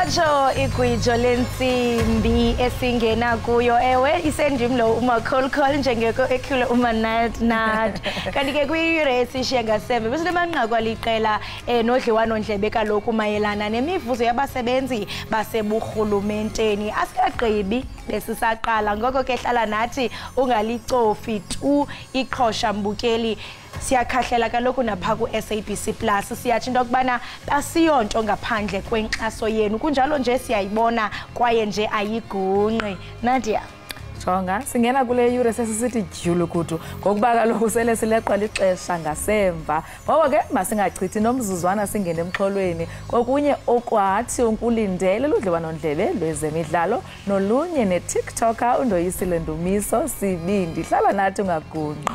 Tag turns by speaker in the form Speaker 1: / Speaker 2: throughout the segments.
Speaker 1: Acho igwijo lensimbi esingena kuyo ewe isendimlo uma call njengeko ekhule uma nat kanti ke kwi-race ishiya ngaseve bese lemanqaku aliqela nodliwano ndlebe kaloku mayelana nemivuzo yabasebenzi baseburhulumenteni asikagqibi besisaqala ngoko ke hlala nathi ungalicofi tu iqhosha mbukeli siyakhahlela kaloku napha ku SABC Plus siyathi into kubana asiyonto ngaphandle kwenkxaso yenu kunjalo nje siyayibona kwaye nje ayigunqi Nadia
Speaker 2: Jonga singena kule yure sesisithi julukudu ngokuba kaloku sele sileqwa lixesha ngasemva ngoko ke masingachithi nomzuzwana singene emxholweni kokunye okwathi unkulindele ludliwano ndlebe lwezemidlalo nolunye neTikToker undoyisile Ndumiso Sibindi hlala nathi ungagunqi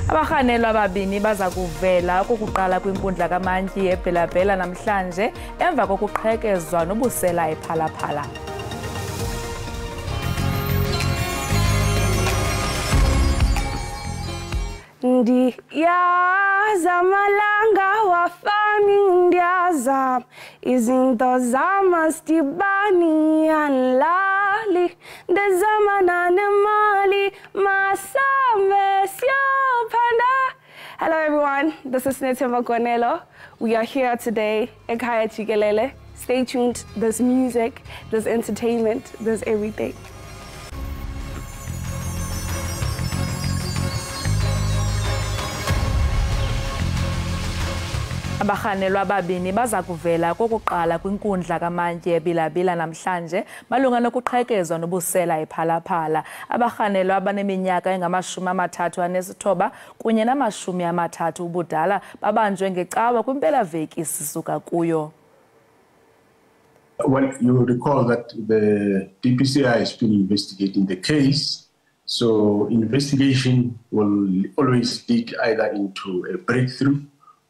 Speaker 2: Abahanelwa ababini baza kuvela ukuqala kwinkundla kamantyi ebhelabhela namhlanje emva kokuqhekezwa nobusela ephalaphala.
Speaker 3: Ndiyaza malanga wafani ndiyaza izinto zamasdibani anlali ndezamana nemali masambe siyopanda. Hello everyone, this is Netemba Gonelo. We are here today, Ekhaya Jikelele. Stay tuned, there's music, there's entertainment, there's everything.
Speaker 2: Abahanelwa ababini baza kuvela kokuqala kwinkundla kamantyi ebilabila namhlanje malunga nokuqhekezwa nobusela ephalaphala. Abahanelwa abaneminyaka engama-39 kunye nama-30 ubudala babanjwe ngecawa kwimpelaveki sisuka kuyo.
Speaker 4: Well, you recall that the DPCI has been investigating the case. So investigation will always lead either into a breakthrough,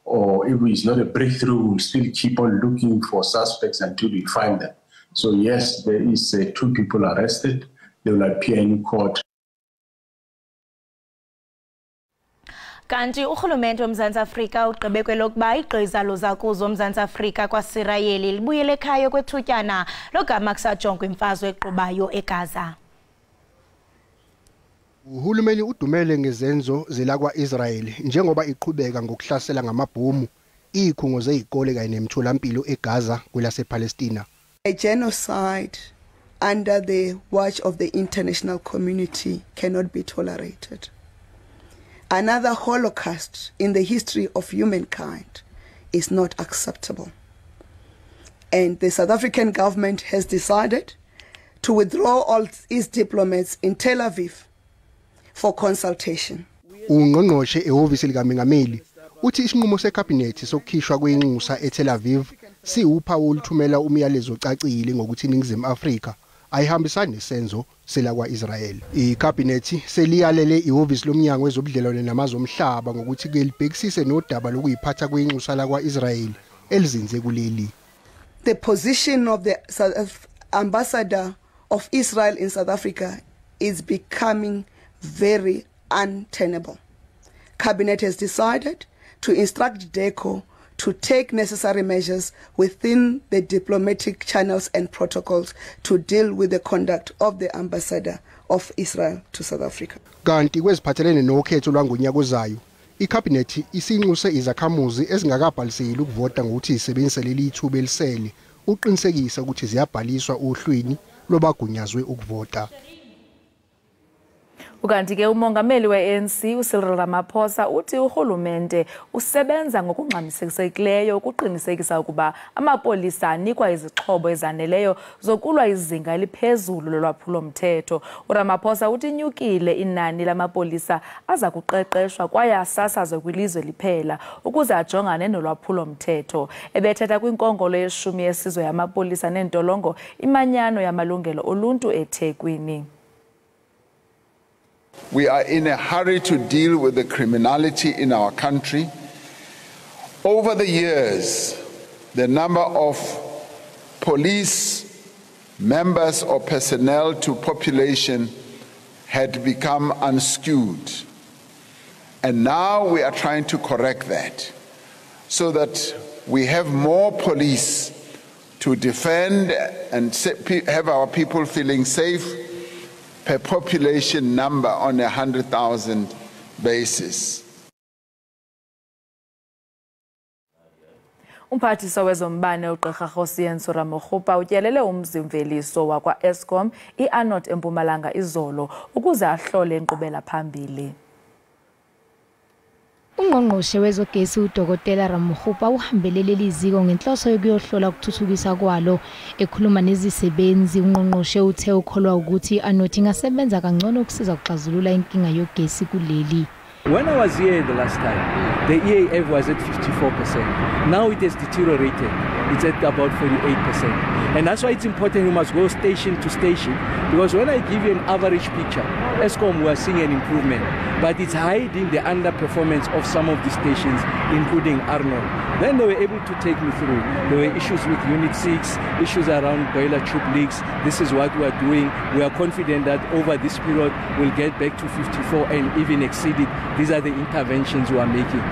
Speaker 4: or if it's not a breakthrough, we'll still keep on looking for suspects until we find them. So yes, there is 2 people arrested. They will appear in court.
Speaker 1: Kanti urhulumente womzantsi Afrika ugqibe kwelokuba igqiza lozakuzo mzantsi Afrika kwaSirayeli libuyele ekhaya kwethutyana logama kusajongwa imfazwe eqhubayo eGaza.
Speaker 5: Uhulumeni udumele ngezenzo zelakwa-Israel njengoba iqhubeka ngokuhlasela ngamabhomu izikhungo zezikole kanye nemitholampilo eGaza kwelasePalestina.
Speaker 6: A genocide under the watch of the international community cannot be tolerated. Another Holocaust in the history of humankind is not acceptable. And the South African government has decided to withdraw all its diplomats in Tel Aviv for consultation.
Speaker 5: Ungqongqoshe ehhovisi likaMengameli uthi isinqumo sekhabhinethi sokukhishwa kweinxusa eTel Aviv siwuphawu oluthumela umyalezo ocacile ngokuthi iNingizimu Afrika ayihambisani nesenzo selakwa-Israel. Ikhabhinethi seliyalele ihhovisi lomnyango wezobudlelwane namazwe omhlaba ngokuthi kelibhekisise nodaba lokuyiphatha kweinxusa lakwa-Israel elizinze kuleli.
Speaker 6: The position of the ambassador of Israel in South Africa is becoming very untenable. Cabinet has decided to instruct DECO to take necessary measures within the diplomatic channels and protocols to deal with the conduct of the ambassador of Israel to South Africa.
Speaker 5: Kanti kweziphathelene nokhetho lwangonyaka ozayo, icabinet isinxuse izakhamuzi ezingakabhaliseli ukuvota ngokuthi isebenzise leli ithuba elisele uqinisekisa ukuthi ziyabhaliswa ohlwini lobagunyazwe ukuvota.
Speaker 2: Ukanti ke umongameli we-ANC uCyril Ramaphosa uthi urhulumente usebenza ngokungxamisekileyo ukuqinisekisa ukuba amapolisa anikwa izixhobo ezaneleyo zokulwa izinga eliphezulu lolwaphulo-mthetho. uRamaphosa uthi inyukile inani lamapolisa aza kuqeqeshwa kwaye asasazwe kwilizwe liphela ukuze ajongane nolwaphulo-mthetho. Ebethetha kwinkongolo ye-10 yesizwe yamapolisa neentolongo imanyano yamalungelo oluntu eThekwini.
Speaker 7: We are in a hurry to deal with the criminality in our country. Over the years, the number of police members or personnel to population had become unskewed. And now we are trying to correct that so that we have more police to defend and have our people feeling safe per population number on a 100,000 basis.
Speaker 2: Umphathiswa wezombane uGqirha Josiyenso Ramokgopa utyelele umzi-mveliso wakwa-Eskom i-Anode eMpumalanga izolo ukuze ahlole inkqubela phambili.
Speaker 8: Ungqongqoshe wezogesi uDokotela Ramokgopa uhambelele liziko ngenhloso yokuyohlola ukuthuthukisa kwalo. Ekhuluma nezisebenzi, ungqongqoshe uthe ukholwa ukuthi i-Anode ingasebenza kangcono ukusiza ukuxazulula inkinga yogesi kuleli.
Speaker 9: When I was here the last time, the EAF was at 54%. Now it has deteriorated. It's at about 48%. And that's why it's important you must go station to station, because when I give you an average picture, Eskom we are seeing an improvement, but it's hiding the underperformance of some of the stations, including Arnold. Then they were able to take me through. There were issues with Unit 6, issues around boiler tube leaks. This is what we are doing. We are confident that over this period we'll get back to 54 and even exceed it. These are the interventions we are making.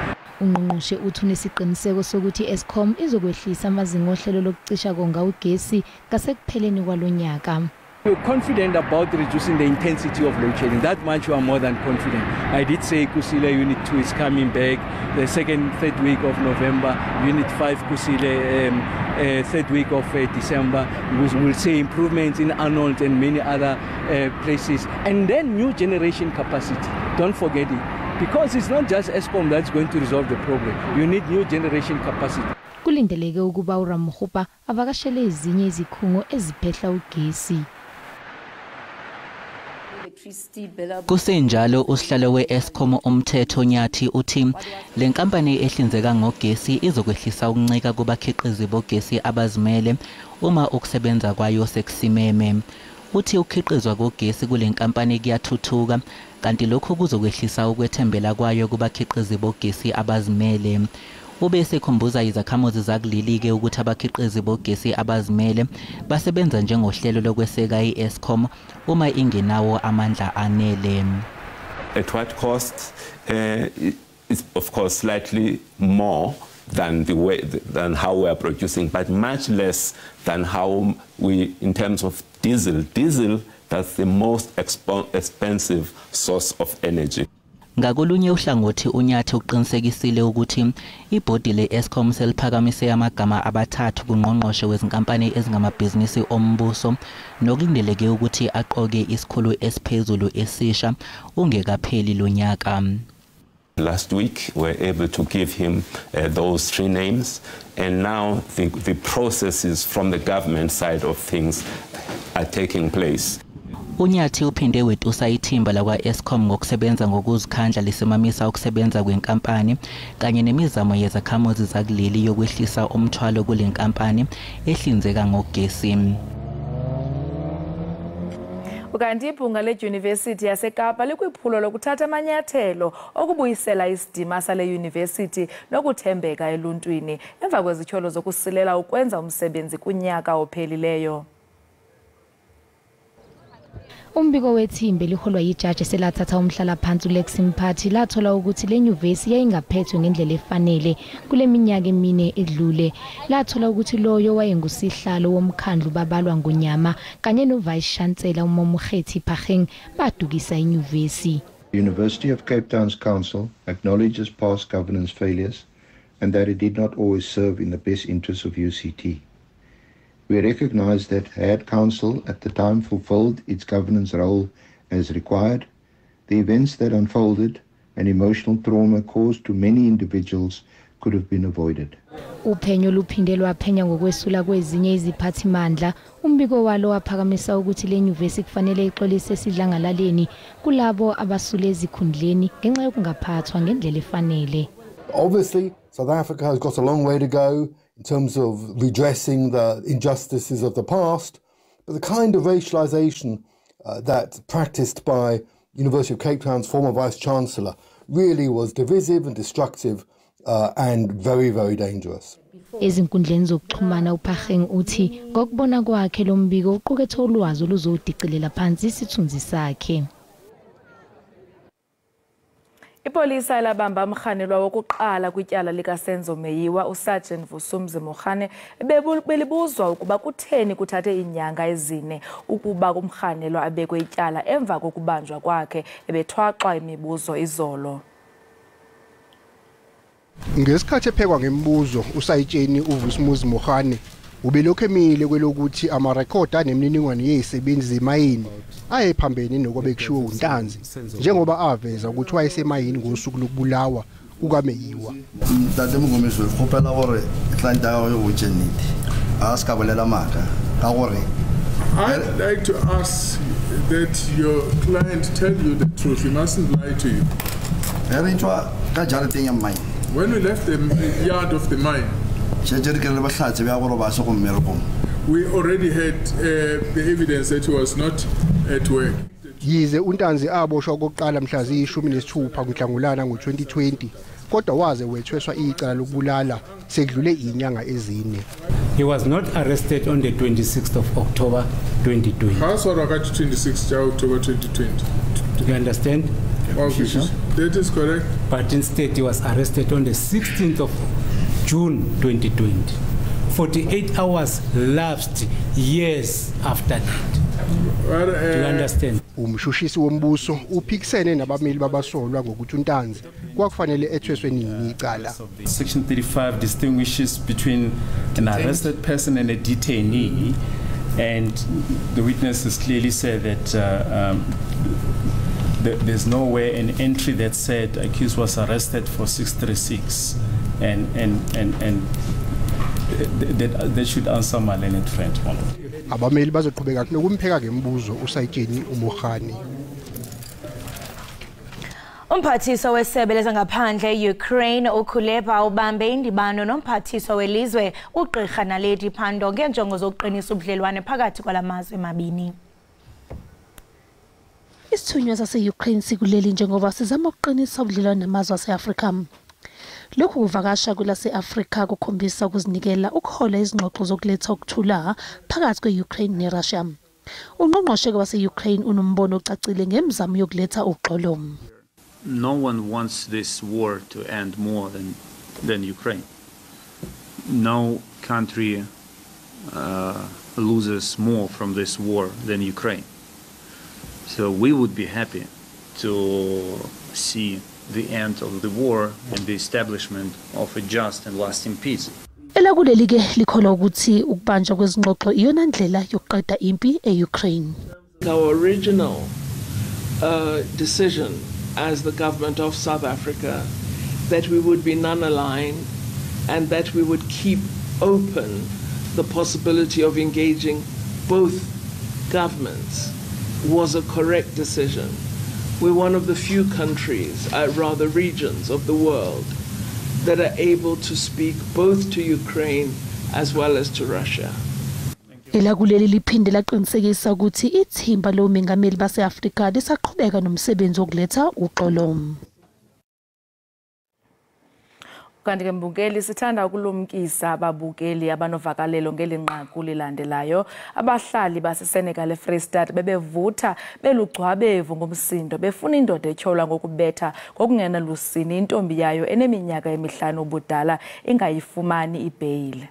Speaker 8: Ungqongqoshe uthi unesiqiniseko sokuthi Eskom izokwehlisa amazinga ohlelo lokucisha konga ugesi ngasekupheleni kwalonyaka.
Speaker 9: We're confident about reducing the intensity of load shedding. That much we are more than confident. I did say Kusile Unit 2 is coming back the third week of November. Unit 5 Kusile third week of December. We'll see improvements in Arnold and many other places. And then new generation capacity. Don't forget it. Because it's not just Eskom that's going to resolve the problem. You need new generation capacity.
Speaker 8: Kulindeleke ukuba uRamokgopa avakashele ezinye izikhungo eziphehla ugesi.
Speaker 10: Kusenjalo usihlalo we-Eskom umthetho Nyathi uthi le nkampani ehlinzeka ngogesi izokwehlisa ukuncika kubakhiqizi bogesi abazimele uma ukusebenza kwayo sekusimeme. Uthi ukhiqizwa kogesi kule nkampani kuyathuthuka kanti lokho kuzokwehlisa ukwethembela kwayo kubakhiqizi bogesi abazimele. Ube sekhumbuza izakhamuzi zakulili-ke ukuthi abakhiqizi bogesi abazimele basebenza njengohlelo lokweseka i-Eskom uma ingenawo amandla anele.
Speaker 11: At what cost? It's of course slightly more than than how we are producing, but much less than how we, in terms of diesel. Diesel, that's the most expensive source of energy.
Speaker 10: Ngakolunye uhlangothi uNyathi uqinisekisile ukuthi ibhodi le-Eskom seliphakamise amagama abathathu kungqongqoshe wezinkampani ezingamabhizinisi ombuso nokulindeleke ukuthi aqoke isikhulu esiphezulu esisha ungekapheli lo nyaka.
Speaker 11: Last week we were able to give him those three names, and now the processes from the government side of things are taking place.
Speaker 10: uNyathi uphinde wetusa ithimba lakwa-Eskom ngokusebenza ngokuzikhandla lisimamisa ukusebenza kwenkampani kanye nemizamo yezakhamuzi zakuleli yokwehlisa umthwalo kule nkampani ehlinzeka ngogesi.
Speaker 2: Ukanti iphunga ledyunivesithi yaseKapa likwiphulo lokuthatha amanyathelo okubuyisela isidima sale yunivesithi nokuthembeka eluntwini emva kwezityholo zokusilela ukwenza umsebenzi kunyaka ophelileyo.
Speaker 8: Umbiko wethimba liholwa yijaji selathatha umhlala phansi uLex Mphathi lathola ukuthi le nyuvesi yayingaphethwe ngendlela efanele kule minyaka emine edlule. Lathola ukuthi loyo wayengusihlalo womkhandlu babalwa ngonyama kanye novice chancellor uMomukhethi Phageng badukisa inyuvesi.
Speaker 12: The University of Cape Town's council acknowledges past governance failures and that it did not always serve in the best interests of UCT. We recognize that had council at the time fulfilled its governance role as required, the events that unfolded and emotional trauma caused to many individuals could have been avoided.
Speaker 8: Uphenyo luphinde lwaphenya ngokwesula kwezinye iziphathimandla. Umbiko walo waphakamisa ukuthi le nyuvesi kufanele ixolise esidlangalaleni kulabo abasule ezikhundleni ngenxa yokungaphathwa ngendlela efanele.
Speaker 13: Obviously, South Africa has got a long way to go in terms of redressing the injustices of the past, but the kind of racialization that practiced by University of Cape Town's former Vice-Chancellor really was divisive and destructive and very, very dangerous.
Speaker 8: Ezinkundleni zokuxhumana uPhageng uthi ngokubona kwakhe lo mbiko uqukethe ulwazi oluzodiqilela phansi isithunzi sakhe.
Speaker 2: Ipolisa labamba umkhanelwa wokuqala kwityala likaSenzo Meyiwa uSergeant Vusumzi Mokhane belibuzwa ukuba kutheni kuthathe inyanga ezine ukuba umkhanelwa abekwe ityala emva kokubanjwa kwakhe ebethwaxwa imibuzo izolo.
Speaker 5: Ngesikhathi ephekwa ngemibuzo usayitsheni uVusumuzi Mokhane ubelokhu emile kwelokuthi amarekhodi anemininingwane yezisebenzi zemayini ayephambene nokwabekushiwo uNtanzi njengoba aveza ukuthi wayesemayini ngosuku lokubulawa kukaMeyiwa.
Speaker 14: Tate Mngomezulu khopela gore client ya yo botsenete a ska bolela maka ka gore
Speaker 15: I'd like to ask that your client tell you the truth. He mustn't lie to you. When we left the yard of the mine, we already had the evidence that he was not at work.
Speaker 5: Yize uNtanzi aboshwa okokuqala mhla ziyi-16 kuNhlangulana ngo-2020 kodwa waze wethweswa icala lokubulala sekudlule inyanga ezine.
Speaker 16: He was not arrested on the 26th of October 2020.
Speaker 15: How's 26th October 2020?
Speaker 16: You understand?
Speaker 15: Okay. That is correct.
Speaker 16: But instead he was arrested on the 16th of June 2020. 48 hours lapsed years after that. Do you understand?
Speaker 5: Umshushisi wombuso uphikisene nabameli babasolwa ngokuthi uNtanzi kwakufanele ethweswe nini icala.
Speaker 17: Section 35 distinguishes between an arrested person and a detainee, and the witnesses clearly said that there's nowhere an entry that said accused was arrested for 636, and that should answer my learned friend.
Speaker 5: Abameli bazoqhubeka nokumpheka ngemibuzo usayitsheni uMokhane.
Speaker 1: Umphathiswa wesebe lezangaphandle e-Ukraine uKhuleba ubambe indibano nomphathiswa welizwe uGqirha Naledi Pandor ngenjongo zokuqinisa ubudlelwane phakathi kwalamazwe mabini.
Speaker 18: Isithunywa sase-Ukraine sikuleli njengoba sizama ukuqinisa ubudlelwane namazwe ase-Afrika. Lokhu kuvakasha kwelase-Afrika kukhombisa ukuzinikela ukuhola izingxoxo zokuletha ukuthula phakathi kwe-Ukraine neRussia. Ungqongqoshe wase-Ukraine unombono ocacile ngemizamo yokuletha uxolo.
Speaker 19: No one wants this war to end more than Ukraine. No country loses more from this war than Ukraine. So we would be happy to see the end of the war and the establishment of a just and lasting peace.
Speaker 18: Elakuleli ke likholwa ukuthi ukubanjwa kwezingxoxo iyona ndlela yokuqeda impi e-Ukraine.
Speaker 20: Our original decision as the government of South Africa that we would be non-aligned and that we would keep open the possibility of engaging both governments was a correct decision. We're one of the few countries, rather regions of the world, that are able to speak both to Ukraine as well as to Russia.
Speaker 18: Elakuleli liphinde laqinisekisa ukuthi ithimba lomengameli base-Afrika lisaqhubeka nomsebenzi wokuletha uxolo.
Speaker 2: Kanti ke mbukeli sithanda ukulumkisa ababukeli abanovakalelo ngelinqaku lilandelayo. Abahlali baseSenegal eFree State bebevutha belugcwabevu ngomsindo befuna indoda etyholwa ngokubetha ngokungena lusini intombi yayo eneminyaka emihlanu ubudala ingayifumani ibheyile.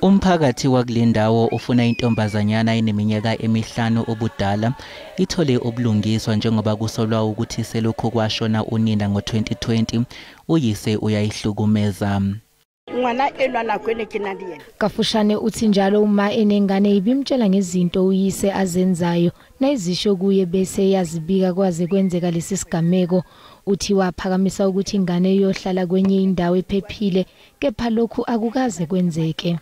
Speaker 10: Umphakathi wakulendawo ufuna intombazanyana eneminyaka emihlanu ubudala ithole ubulungiswa njengoba kusolwa ukuthi selokhu kwashona unina ngo-2020 uyise uyayihlukumeza.
Speaker 8: Kafushane uthi njalo uma enengane ibimtshela ngezinto uyise azenzayo nayizisho kuye bese yazibika kwaze kwenzeka lesi sigameko. Uthi waphakamisa ukuthi ingane iyohlala kwenye indawo ephephile kepha lokhu akukaze kwenzeke.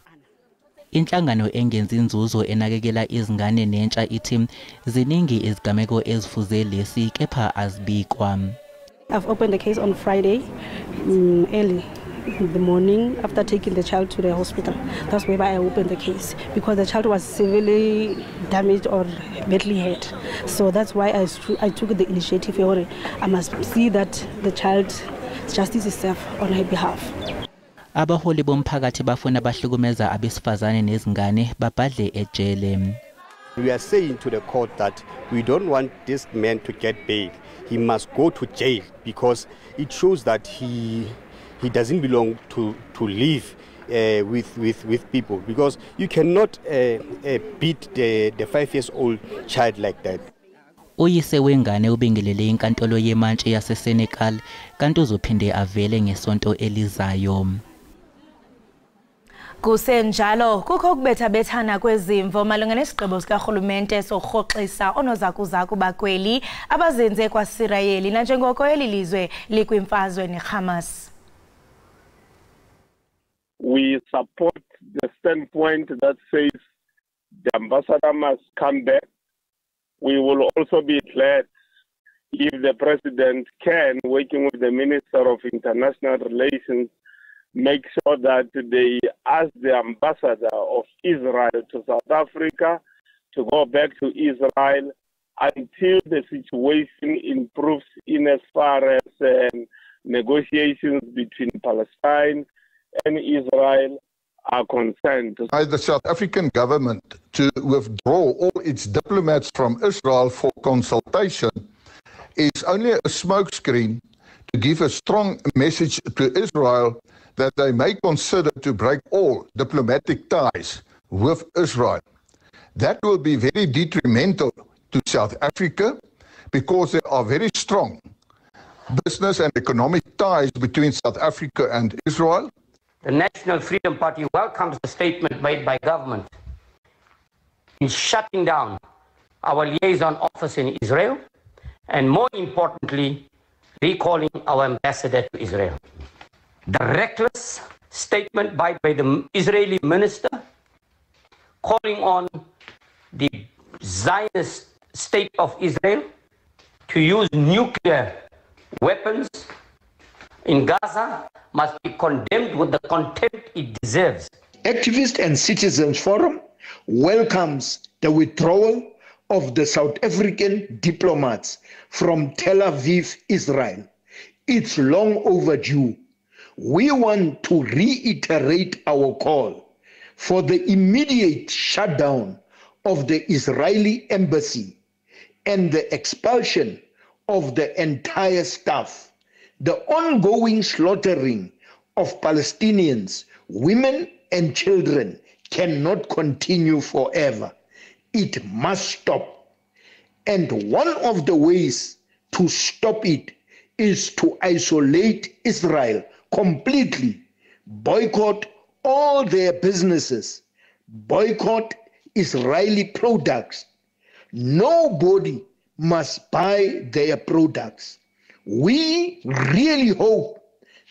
Speaker 10: Inhlangano engenza inzuzo enakekela izingane nentsha ithi ziningi izigameko ezifuze lesi kepha azibikwa.
Speaker 21: I've opened the case on Friday early in the morning after taking the child to the hospital. That's why I opened the case, because the child was severely damaged or badly hurt. So that's why I took the initiative. I must see that the child's justice is served on her behalf.
Speaker 10: Abaholi bomphakathi bafuna bahlukumeza abesifazane nezingane babhadle ejele.
Speaker 22: We are saying to the court that we don't want this man to get bail.
Speaker 3: he must go to jail because it shows that he doesn't belong to live with people, because you cannot beat the 5-year-old child like that.
Speaker 10: Uyise wengane ubingelele inkantolo yemantshi yaseSenegal kanti uzophinde avele ngesonto elizayo.
Speaker 1: Kusenjalo kukho ukubethabethana kwezimvo malunga nesigqibo sikarhulumente sorhoxisa onozakuzaku bakweli abazenze kwaSirayeli nanjengoko eli lizwe likwimfazwe neHamas.
Speaker 22: We support the standpoint that says the ambassador must come back. We will also be glad if the president can, working with the Minister of International Relations, make sure that they ask the ambassador of Israel to South Africa to go back to Israel until the situation improves in as far as negotiations between Palestine and Israel are concerned.
Speaker 23: By the South African government to withdraw all its diplomats from Israel for consultation is only a smokescreen to give a strong message to Israel that they may consider to break all diplomatic ties with Israel. That will be very detrimental to South Africa because there are very strong business and economic ties between South Africa and Israel.
Speaker 24: The National Freedom Party welcomes the statement made by government in shutting down our liaison office in Israel and, more importantly, recalling our ambassador to Israel. The reckless statement by the Israeli minister calling on the Zionist state of Israel to use nuclear weapons in Gaza must be condemned with the contempt it deserves.
Speaker 25: Activist and Citizens Forum welcomes the withdrawal of the South African diplomats from Tel Aviv, Israel. It's long overdue. We want to reiterate our call for the immediate shutdown of the Israeli embassy and the expulsion of the entire staff. The ongoing slaughtering of Palestinians, women and children cannot continue forever. It must stop. And one of the ways to stop it is to isolate Israel completely, boycott all their businesses, boycott Israeli products. Nobody must buy their products. We really hope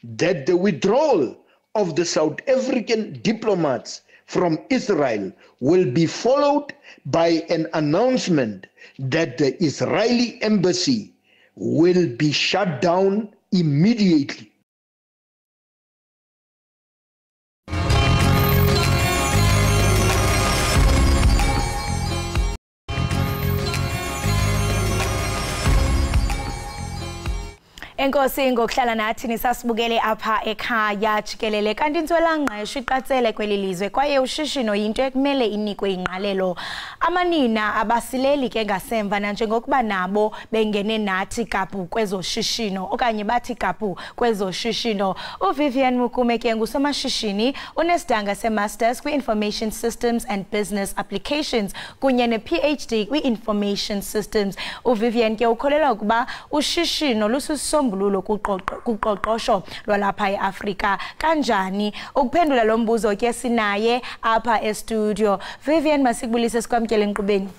Speaker 25: that the withdrawal of the South African diplomats from Israel will be followed by an announcement that the Israeli embassy will be shut down immediately.
Speaker 1: Enkosi ngokuhlala nathi nisasibukele apha ekhaya jikelele kanti intswelangqesho iqatsele kweli lizwe kwaye ushishino yinto ekumele inikwe ingqalelo. Amanina abasileli ke ngasemva nanjengokuba nabo bengene nathi kapu kwezoshishino okanye bathi kapu kwezoshishino. uVivian Mukume ke ngusomashishini unesidanga semasters kwi-Information Systems and Business Applications kunye ne-PhD kwi-Information Systems. uVivian ke ukholelwa ukuba ushishino lusisombululo kuqoqosho lwalapha eAfrika. Kanjani ukuphendula lo mbuzo ke sinaye apha e-studio. Vivian, masikubulise sikwamkele enkqubeni.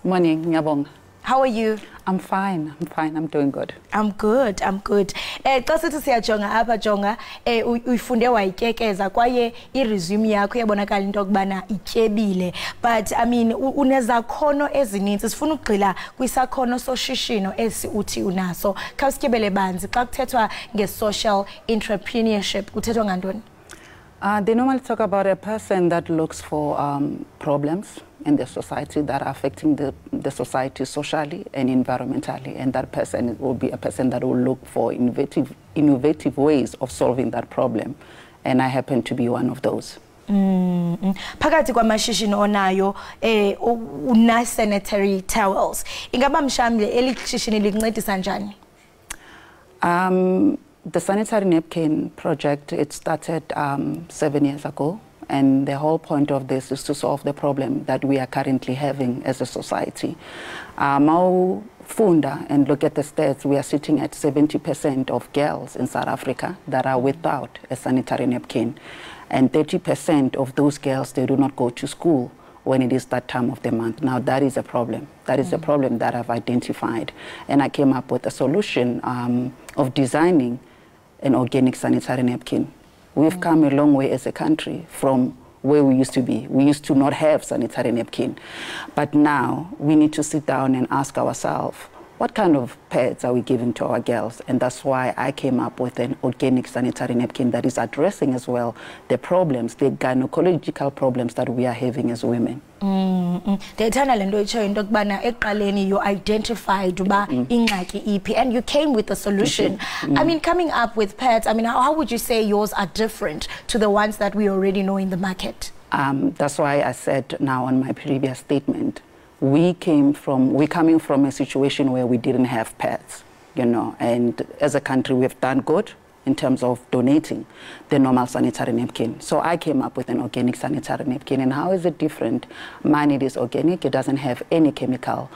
Speaker 26: Morning, ngiyabonga.
Speaker 1: How are you?
Speaker 26: I'm fine. I'm doing good.
Speaker 1: I'm good. Xa sithi siyajonga apha jonga uyifunde wayityekeza kwaye i-resume yakho yabonakala into okubana ityebile, but I mean unezakhono ezininzi. Sifuna ukugqila kwisakhono soshishino esi uthi unaso. Khawusityebele banzi xa kuthethwa nge-social entrepreneurship kuthethwa ngantoni?
Speaker 26: They normally talk about a person that looks for problems in the society that are affecting the society socially and environmentally, and that person will be a person that will look for innovative ways of solving that problem, and I happen to be one of those.
Speaker 1: Phakathi kwamashishini onayo una sanitary towels. Ingaba mshamle elishishini lincedisa njani?
Speaker 26: The sanitary napkin project, it started 7 years ago, and the whole point of this is to solve the problem that we are currently having as a society. Funda and look at the stats, we are sitting at 70% of girls in South Africa that are without a sanitary napkin. And 30% of those girls, they do not go to school when it is that time of the month. Now that is a problem. That is a problem that I've identified. And I came up with a solution of designing an organic sanitary napkin. We've come a long way as a country from where we used to be. We used to not have sanitary napkin. But now we need to sit down and ask ourselves, what kind of pads are we giving to our girls? And that's why I came up with an organic sanitary napkin that is addressing as well the problems, the gynecological problems that we are having as women.
Speaker 1: You identified and you came with a solution. I mean, coming up with pads, I mean, how would you say yours are different to the ones that we already know in the market?
Speaker 26: That's why I said now on my previous statement, we're coming from a situation where we didn't have pads, you know, and as a country we've done good in terms of donating the normal sanitary napkin. So I came up with an organic sanitary napkin. And how is it different? Mine, it is organic. It doesn't have any chemical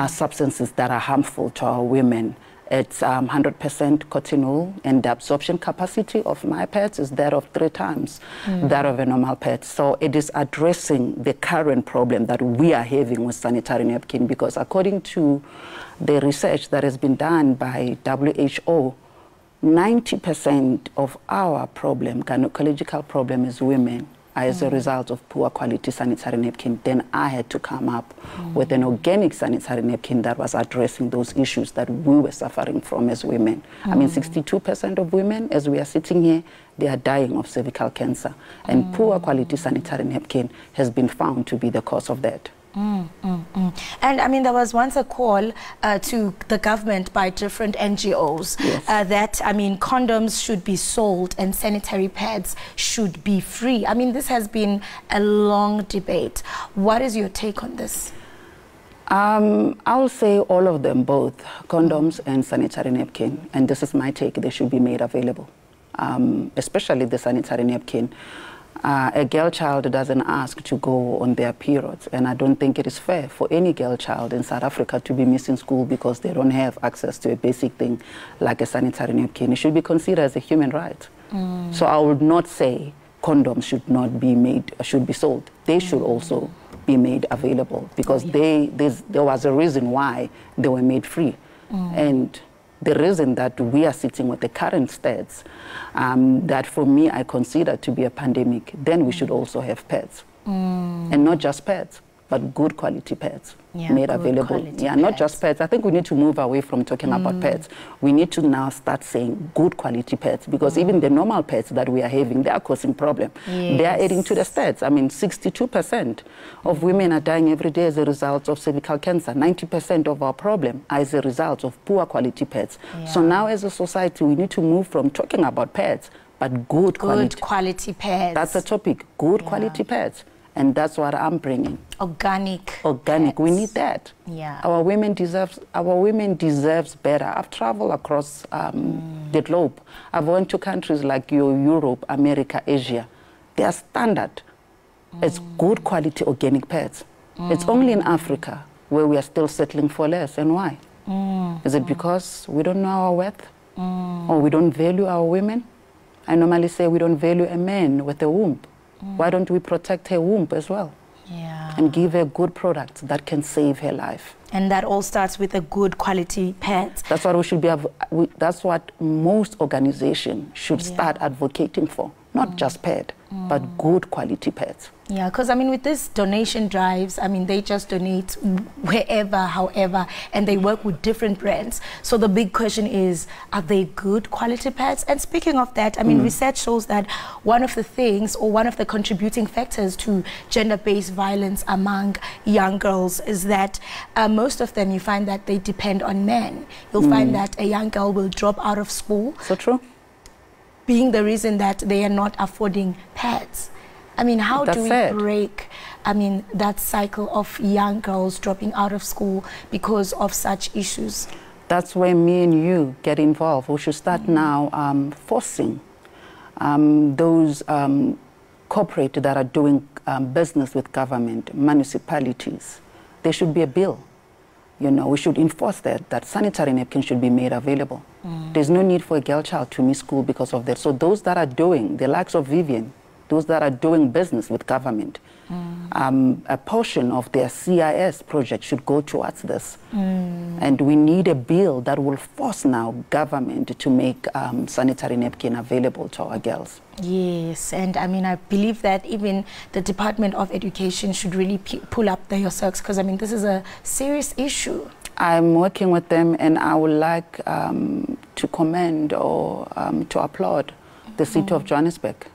Speaker 26: substances that are harmful to our women. It's 100% cotton wool, and the absorption capacity of my pads is that of 3 times that of a normal pad. So it is addressing the current problem that we are having with sanitary napkin, because according to the research that has been done by WHO, 90% of our problem, gynecological problem as women, as a result of poor quality sanitary napkin. Then I had to come up with an organic sanitary napkin that was addressing those issues that we were suffering from as women. I mean, 62% of women, as we are sitting here, they are dying of cervical cancer. And poor quality sanitary napkin has been found to be the cause of that.
Speaker 1: And I mean, there was once a call to the government by different NGOs that, I mean, condoms should be sold and sanitary pads should be free. I mean, this has been a long debate. What is your take on this?
Speaker 26: I'll say all of them, both condoms and sanitary napkin. And this is my take, they should be made available, especially the sanitary napkin. A girl child doesn't ask to go on their periods, and I don't think it is fair for any girl child in South Africa to be missing school because they don't have access to a basic thing like a sanitary napkin. It should be considered as a human right. So I would not say condoms should not be made, should be sold. They should also be made available, because there was a reason why they were made free. And the reason that we are sitting with the current stats, that for me I consider to be a pandemic, then we should also have pads. And not just pads, but good quality pads made available. Not just pads. I think we need to move away from talking about pads. We need to now start saying good quality pads, because even the normal pads that we are having, they are causing problem. They are adding to the stats. I mean, 62% of women are dying every day as a result of cervical cancer. 90% of our problem are as a result of poor quality pads. So now as a society, we need to move from talking about pads, but good quality
Speaker 1: pads.
Speaker 26: That's the topic, good quality pads. And that's what I'm bringing.
Speaker 1: Organic.
Speaker 26: Organic. We need that. Our women deserves better. I've traveled across the globe. I've went to countries like Europe, America, Asia. They are standard. It's good quality organic pads. It's only in Africa where we are still settling for less. And why? Is it because we don't know our worth? Or we don't value our women? I normally say we don't value a man with a womb. Why don't we protect her womb as well? And give her good products that can save her life.
Speaker 1: And that all starts with a good quality pads.
Speaker 26: That's what we should be. That's what most organizations should start advocating for. Not just pad, but good quality pads.
Speaker 1: Yeah, because I mean, with this donation drives, I mean, they just donate wherever, however, and they work with different brands. So the big question is, are they good quality pads? And speaking of that, I mean, research shows that one of the things, or one of the contributing factors to gender-based violence among young girls is that most of them, you find that they depend on men. You'll find that a young girl will drop out of school.
Speaker 26: So true.
Speaker 1: Being the reason that they are not affording pads. I mean, how
Speaker 26: That's
Speaker 1: do we
Speaker 26: sad.
Speaker 1: break, that cycle of young girls dropping out of school because of such issues?
Speaker 26: That's where me and you get involved. We should start now forcing those corporate that are doing business with government, municipalities. There should be a bill. You know, we should enforce that sanitary napkins should be made available. There's no need for a girl child to miss school because of that. So those that are doing, the likes of Vivian, those that are doing business with government, a portion of their CIS project should go towards this. And we need a bill that will force now government to make sanitary napkin available to our girls.
Speaker 1: Yes, and I believe that even the Department of Education should really pull up their socks, because this is a serious issue.
Speaker 26: I'm working with them, and I would like to commend or to applaud the city of Johannesburg.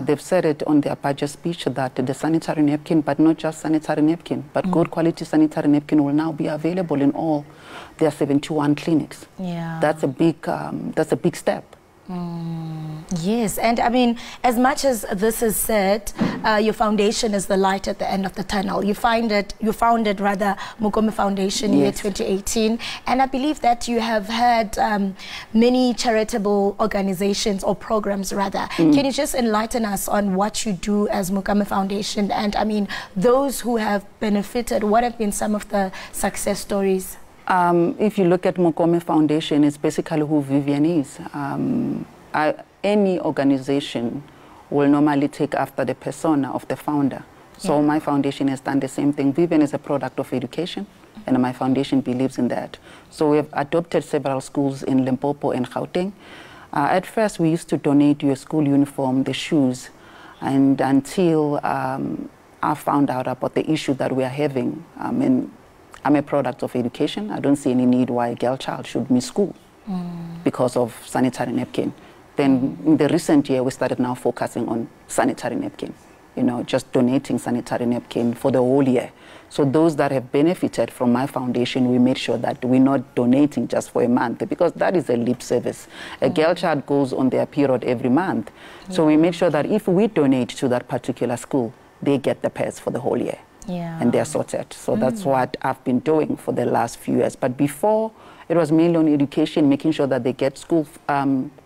Speaker 26: They've said it on their budget speech that the sanitary napkin, but not just sanitary napkin, but good quality sanitary napkin will now be available in all their 71 clinics.
Speaker 1: Yeah.
Speaker 26: That's a big step.
Speaker 1: Yes, and as much as this is said, your foundation is the light at the end of the tunnel. You founded Mokome Foundation in 2018, and I believe that you have had many charitable organizations or programs rather. Can you just enlighten us on what you do as Mokome Foundation, and those who have benefited? What have been some of the success stories?
Speaker 26: If you look at Mokome Foundation, it's basically who Vivian is. Any organization will normally take after the persona of the founder. So my foundation has done the same thing. Vivian is a product of education, and my foundation believes in that. So we have adopted several schools in Limpopo and Gauteng. At first, we used to donate your school uniform, the shoes, and until I found out about the issue that we are having. I'm a product of education. I don't see any need why a girl child should miss school because of sanitary napkin. Then in the recent year, we started now focusing on sanitary napkin, just donating sanitary napkin for the whole year. So those that have benefited from my foundation, we made sure that we're not donating just for a month, because that is a lip service. A girl child goes on their period every month. So we make sure that if we donate to that particular school, they get the pads for the whole year. And they're sorted. So that's what I've been doing for the last few years. But before, it was mainly on education, making sure that they get school,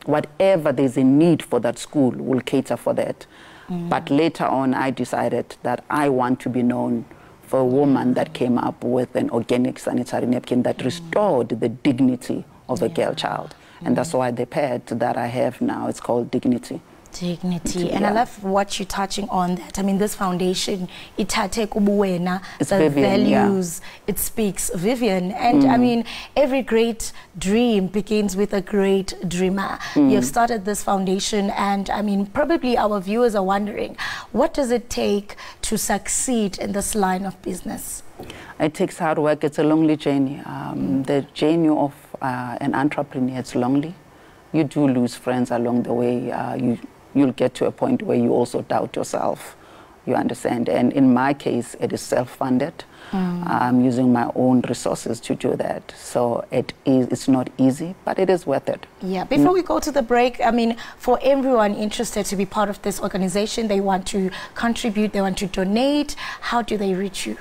Speaker 26: whatever there's a need for that school, will cater for that. But later on, I decided that I want to be known for a woman that came up with an organic sanitary napkin that restored the dignity of a girl child. And that's why the pad that I have now, it's called Dignity.
Speaker 1: Dignity. And I love what you're touching on that. This foundation, it the values, it speaks Vivian. And every great dream begins with a great dreamer. You've started this foundation, and probably our viewers are wondering, what does it take to succeed in this line of business?
Speaker 26: It takes hard work. It's a lonely journey. The journey of an entrepreneur, it's lonely. You do lose friends along the way. You'll get to a point where you also doubt yourself, you understand. And in my case, it is self-funded. I'm using my own resources to do that. So it's not easy, but it is worth it.
Speaker 1: Yeah, before we go to the break, for everyone interested to be part of this organization, they want to contribute, they want to donate, how do they reach you?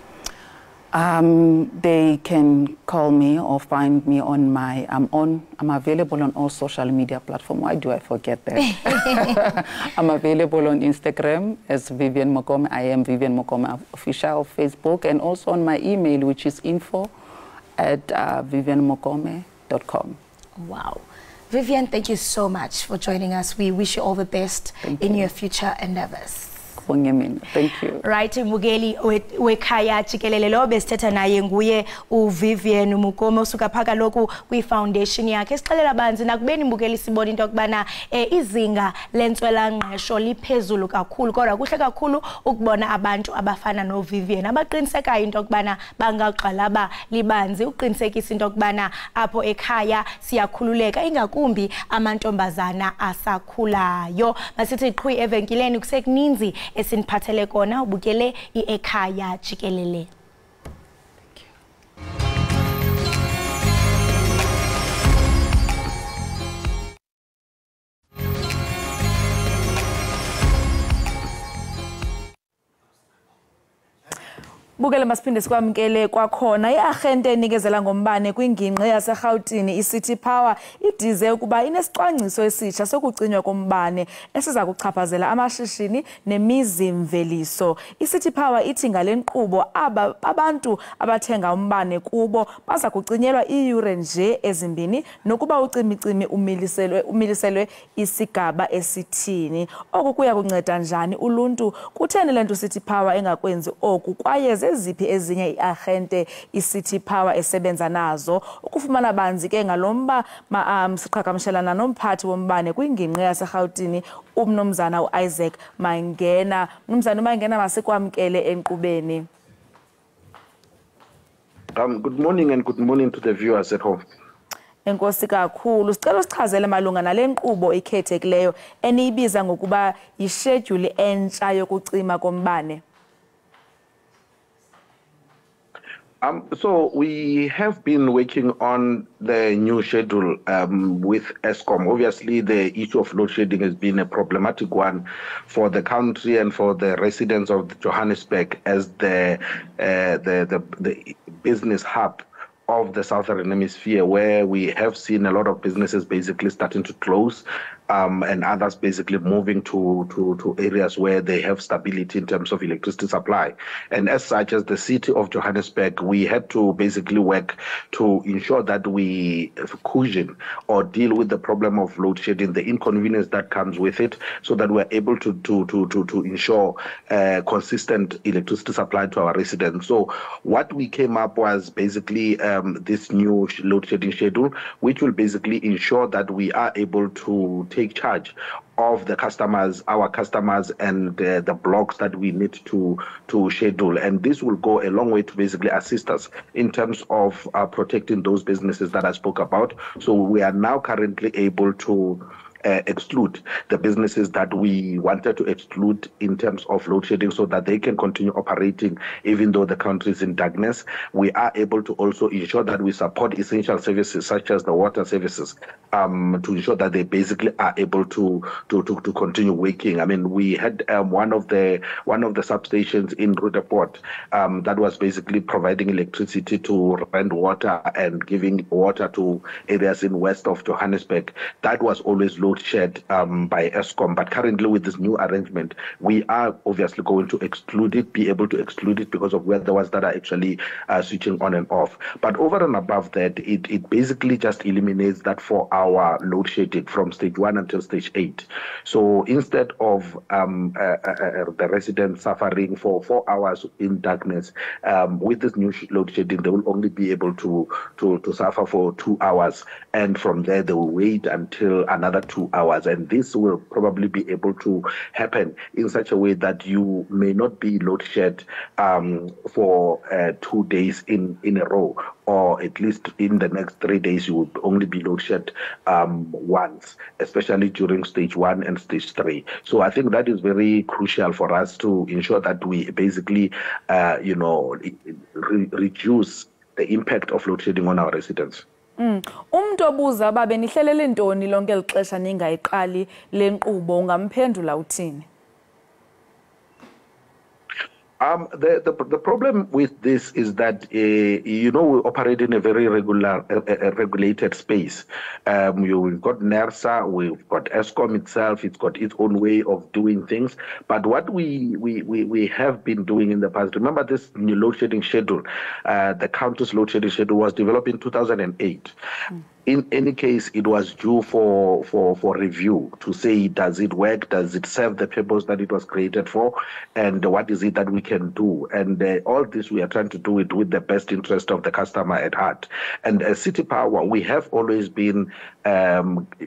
Speaker 26: They can call me or find me on my, I'm available on all social media platforms. Why do I forget that? I'm available on Instagram as Vivian Mokome. I am Vivian Mokome Official, Facebook, and also on my email, which is info@vivianmokome.com.
Speaker 1: Wow. Vivian, thank you so much for joining us. We wish you all the best in your future endeavors.
Speaker 26: Thank you.
Speaker 1: Right, Mugeli Ekhaya Jikelele lo besithetha naye nguye uVivian Mokome usuka phaka lokhu kwi-foundation yakhe. Sixelela banzi nakubeni Mugeli sibona into yokubana izinga lentswelangqesho liphezulu kakhulu, kodwa kuhle kakhulu ukubona abantu abafana noVivian abaqinisekayo into yokubana bangaqalaba libanzi, uqinisekisa into yokubana apho ekhaya siyakhululeka, ingakumbi amantombazana asakhulayo. Masithi qhwi evenkileni kusekuninzi esiniphathele kona, ubukele iEkhaya Jikelele.
Speaker 2: Bukele masiphinde sikwamkele kwakhona iarhente enikezela ngombane kwingingqi yaseRhawutini iCity Power idize ukuba inesicwangciso esitsha sokucinywa kombane esiza kuchaphazela amashishini nemizimveliso. iCity Power ithi ngale nkqubo abantu abathenga umbane kubo baza kucinyelwa iiyure nje ezimbini nokuba ucimicimi umiliselwe isigaba esithini. Oku kuya kunceda njani uluntu? Kutheni le nto iCity Power engakwenzi oku kwaye zeziphi ezinye iarhente iCity Power esebenza nazo? Ukufumana banzi ke ngalomba siqhagamshelana nomphathi wombane kwingingqi yaseRhawutini umnomzana uIsaac Mangena. Mnomzana Mangena, masikwamkele enkqubeni.
Speaker 4: Good morning and good morning to the viewers at home.
Speaker 2: Enkosi kakhulu. Sicela sichazele malunga nale nkqubo ikhethekileyo eniyibiza ngokuba yishedule entsha yokucima kombane.
Speaker 4: So we have been working on the new schedule with Eskom. Obviously, the issue of load shedding has been a problematic one for the country and for the residents of Johannesburg as the business hub of the Southern Hemisphere, where we have seen a lot of businesses basically starting to close and others basically moving to areas where they have stability in terms of electricity supply. And as such, as the city of Johannesburg, we had to basically work to ensure that we cushion or deal with the problem of load shedding, the inconvenience that comes with it, so that we're able to ensure consistent electricity supply to our residents. So what we came up was basically this new load shedding schedule, which will basically ensure that we are able to take charge of the customers, our customers, and the blocks that we need to schedule. And this will go a long way to basically assist us in terms of protecting those businesses that I spoke about. So we are now currently able to exclude the businesses that we wanted to exclude in terms of load shedding so that they can continue operating even though the country is in darkness. We are able to also ensure that we support essential services such as the water services to ensure that they basically are able to continue working. I mean, we had one of the substations in Rudeport that was basically providing electricity to rent water and giving water to areas in west of Johannesburg. That was always load shed by Eskom, but currently with this new arrangement, we are obviously going to exclude it, be able to exclude it because of where the ones that are actually switching on and off. But over and above that, it basically just eliminates that 4-hour load shedding from stage 1 until stage 8. So instead of the residents suffering for 4 hours in darkness, with this new load shedding, they will only be able to suffer for 2 hours, and from there they will wait until another 2 hours. And this will probably be able to happen in such a way that you may not be load shed for 2 days in a row, or at least in the next 3 days you will only be load shed once, especially during stage 1 and stage 3. So I think that is very crucial for us to ensure that we basically reduce the impact of load shedding on our residents.
Speaker 2: Umuntu obuza uba benihlelele ntoni lonke lixesha ningayiqali le nkqubo ungamphendula uthini?
Speaker 4: The problem with this is that, we operate in a very regulated space. We've got NERSA, we've got Eskom itself, it's got its own way of doing things. But what we have been doing in the past, remember this new load shedding schedule, the country's load shedding schedule was developed in 2008. In any case, it was due for review to say, does it work? Does it serve the purpose that it was created for? And what is it that we can do? And all this, we are trying to do it with the best interest of the customer at heart. And as City Power, we have always been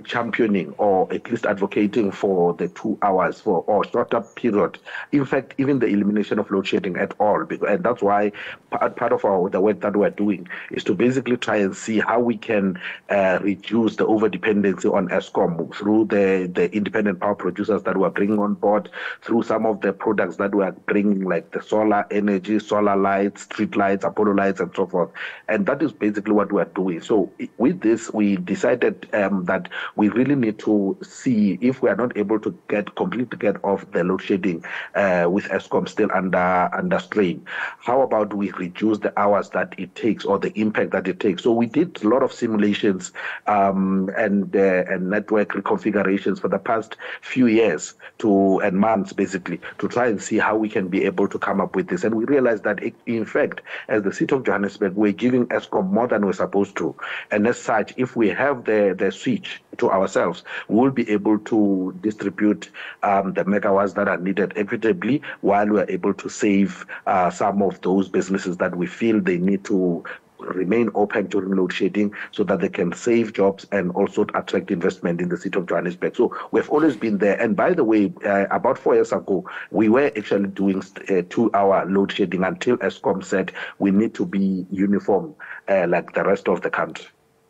Speaker 4: championing or at least advocating for the 2 hours or shorter period. In fact, even the elimination of load shedding at all. And that's why part of the work that we're doing is to basically try and see how we can reduce the over-dependency on Eskom through the independent power producers that we are bringing on board, through some of the products that we are bringing, like the solar energy, solar lights, street lights, Apollo lights, and so forth. And that is basically what we are doing. So with this, we decided that we really need to see if we are not able to completely get off the load shedding with Eskom still under strain. How about we reduce the hours that it takes or the impact that it takes? So we did a lot of simulations and network reconfigurations for the past few years and months, basically, to try and see how we can be able to come up with this. And we realized that, in fact, as the city of Johannesburg, we're giving Eskom more than we're supposed to. And as such, if we have the switch to ourselves, we will be able to distribute the megawatts that are needed equitably, while we're able to save some of those businesses that we feel they need to remain open during load shedding, so that they can save jobs and also attract investment in the city of Johannesburg. So we've always been there. And by the way, about 4 years ago, we were actually doing 2-hour load shedding until Eskom said we need to be uniform like the rest of the country.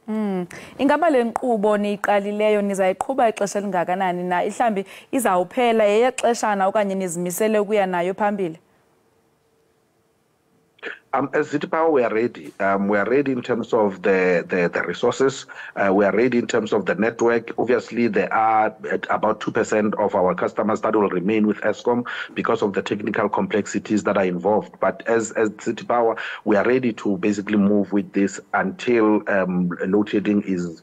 Speaker 2: Ingaba le nkqubo niyiqalileyo nizayiqhuba ixesha elingakanani na? Ihlambi izawuphela yeyexeshana okanye nizimisele ukuya nayo phambili?
Speaker 4: As City Power, we are ready. We are ready in terms of the resources. We are ready in terms of the network. Obviously, there are about 2% of our customers that will remain with Eskom because of the technical complexities that are involved. But as City Power, we are ready to basically move with this until load shedding is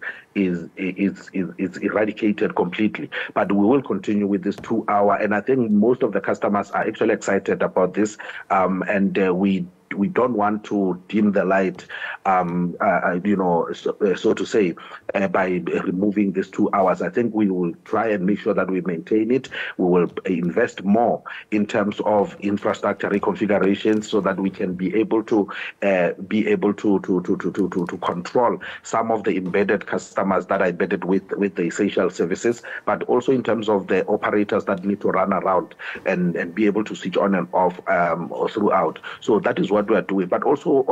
Speaker 4: eradicated completely. But we will continue with this 2-hour, and I think most of the customers are actually excited about this, and we don't want to dim the light, so to say, by removing these 2 hours. I think we will try and make sure that we maintain it. We will invest more in terms of infrastructure reconfigurations, so that we can be able to control some of the embedded customers that are embedded with the essential services, but also in terms of the operators that need to run around and be able to switch on and off throughout. So that is what we are doing. But also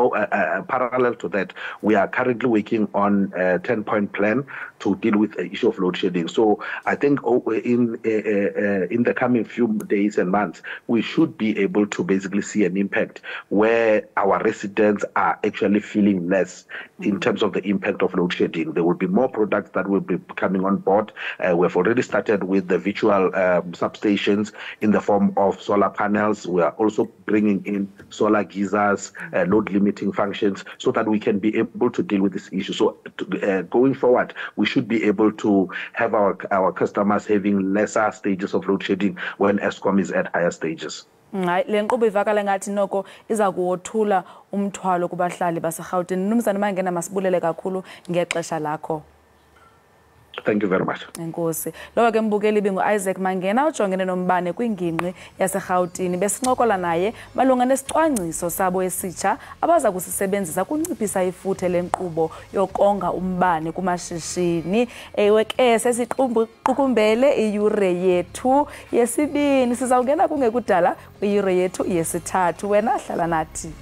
Speaker 4: parallel to that, we are currently working on a 10-point plan to deal with the issue of load shedding. So I think in the coming few days and months, we should be able to basically see an impact where our residents are actually feeling less in terms of the impact of load shedding. There will be more products that will be coming on board. We've already started with the virtual substations in the form of solar panels. We are also bringing in solar geysers, load limiting functions, so that we can be able to deal with this issue. So going forward, we should be able to have our customers having lesser stages of load shedding when Eskom is at higher stages.
Speaker 2: Le nkqubo ivakala ngathi noko iza kuwothula umthwalo kubahlali baseGauteng. Mnumzana Mangena, masibulele kakhulu ngexesha lakho.
Speaker 4: Thank you very much.
Speaker 2: Enkosi. Lo ke mbukeli bingu-Isaac Mangena ujongene nombane kwingingqi yaseGauteng. Besincokola naye malunga nesicwangciso sabo esitsha abaza kusisebenzisa kunciphisa ifuthe lenkqubo yokonga umbane kumashishini. Ewe ke sesiqukumbele iyure yethu yesibini. Sizawungena kungekudala kwiyure yethu yesithathu. Wena hlala nathi.